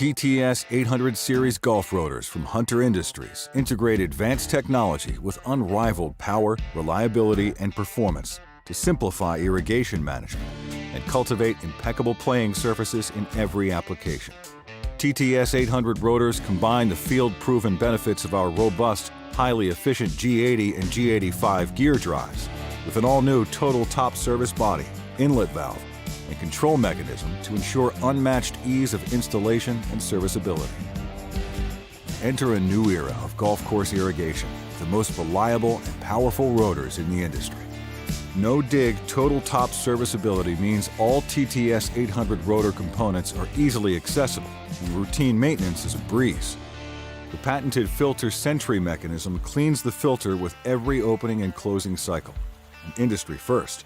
TTS-800 series golf rotors from Hunter Industries integrate advanced technology with unrivaled power, reliability, and performance to simplify irrigation management and cultivate impeccable playing surfaces in every application. TTS-800 rotors combine the field-proven benefits of our robust, highly efficient G80 and G85 gear drives with an all-new total top service body, inlet valve, and control mechanism to ensure unmatched ease of installation and serviceability. Enter a new era of golf course irrigation with the most reliable and powerful rotors in the industry. No-dig total top serviceability means all TTS-800 rotor components are easily accessible and routine maintenance is a breeze. The patented filter sentry mechanism cleans the filter with every opening and closing cycle, an industry first.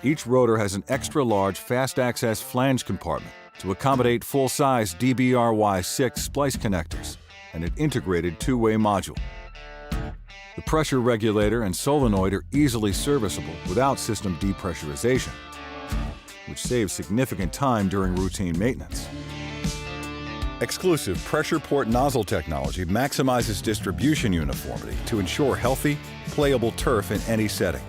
Each rotor has an extra-large fast-access flange compartment to accommodate full-size DBRY6 splice connectors and an integrated two-way module. The pressure regulator and solenoid are easily serviceable without system depressurization, which saves significant time during routine maintenance. Exclusive pressure port nozzle technology maximizes distribution uniformity to ensure healthy, playable turf in any setting.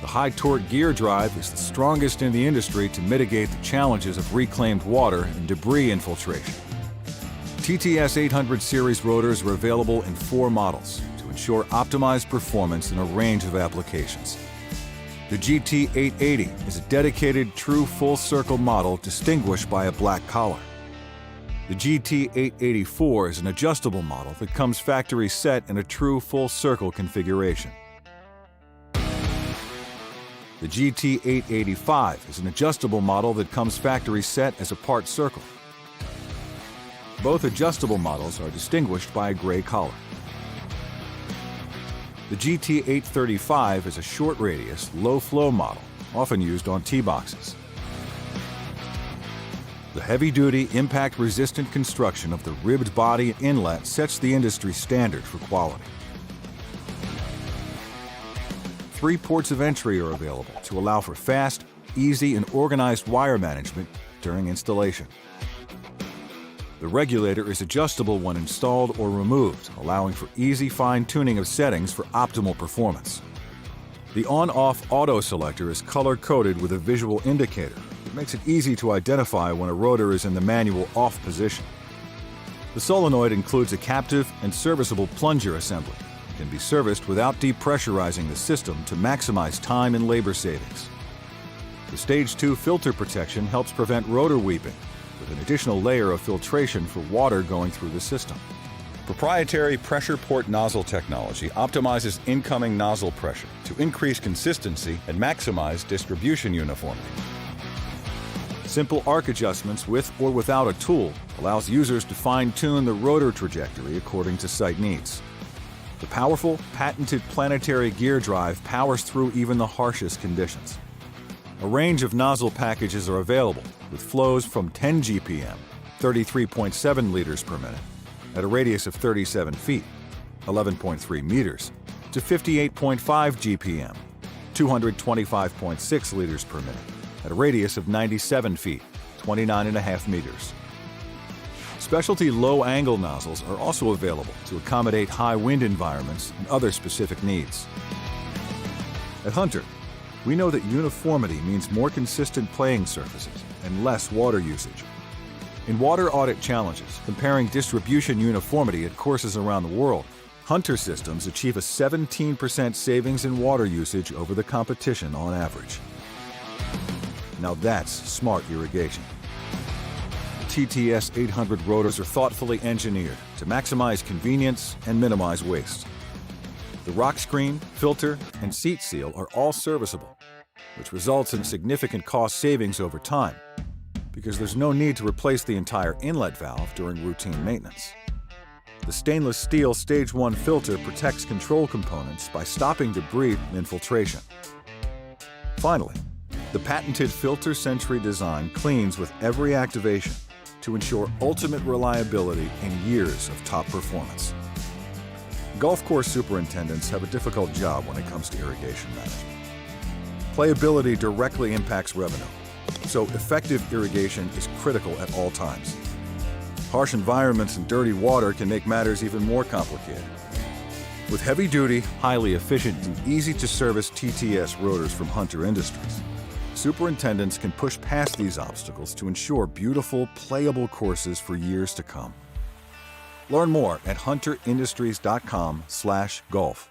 The high-torque gear drive is the strongest in the industry to mitigate the challenges of reclaimed water and debris infiltration. TTS-800 series rotors are available in 4 models to ensure optimized performance in a range of applications. The GT880 is a dedicated true full-circle model distinguished by a black collar. The GT884 is an adjustable model that comes factory set in a true full-circle configuration. The GT885 is an adjustable model that comes factory set as a part circle. Both adjustable models are distinguished by a gray collar. The GT835 is a short radius, low-flow model, often used on tee boxes. The heavy-duty, impact-resistant construction of the ribbed body inlet sets the industry standard for quality. 3 ports of entry are available to allow for fast, easy, and organized wire management during installation. The regulator is adjustable when installed or removed, allowing for easy fine-tuning of settings for optimal performance. The on-off auto selector is color-coded with a visual indicator that makes it easy to identify when a rotor is in the manual off position. The solenoid includes a captive and serviceable plunger assembly. Can be serviced without depressurizing the system to maximize time and labor savings. The Stage 2 filter protection helps prevent rotor weeping, with an additional layer of filtration for water going through the system. Proprietary pressure port nozzle technology optimizes incoming nozzle pressure to increase consistency and maximize distribution uniformity. Simple arc adjustments with or without a tool allows users to fine-tune the rotor trajectory according to site needs. The powerful, patented planetary gear drive powers through even the harshest conditions. A range of nozzle packages are available with flows from 10 GPM, 33.7 liters per minute, at a radius of 37 feet, 11.3 meters, to 58.5 GPM, 225.6 liters per minute, at a radius of 97 feet, 29.5 meters. Specialty low-angle nozzles are also available to accommodate high wind environments and other specific needs. At Hunter, we know that uniformity means more consistent playing surfaces and less water usage. In water audit challenges comparing distribution uniformity at courses around the world, Hunter systems achieve a 17% savings in water usage over the competition on average. Now that's smart irrigation. TTS-800 rotors are thoughtfully engineered to maximize convenience and minimize waste. The rock screen, filter, and seat seal are all serviceable, which results in significant cost savings over time because there's no need to replace the entire inlet valve during routine maintenance. The stainless steel Stage 1 filter protects control components by stopping debris infiltration. Finally, the patented filter sentry design cleans with every activation to ensure ultimate reliability and years of top performance. Golf course superintendents have a difficult job when it comes to irrigation management. Playability directly impacts revenue, so effective irrigation is critical at all times. Harsh environments and dirty water can make matters even more complicated. With heavy-duty, highly efficient, and easy-to-service TTS rotors from Hunter Industries, superintendents can push past these obstacles to ensure beautiful, playable courses for years to come. Learn more at hunterindustries.com/golf.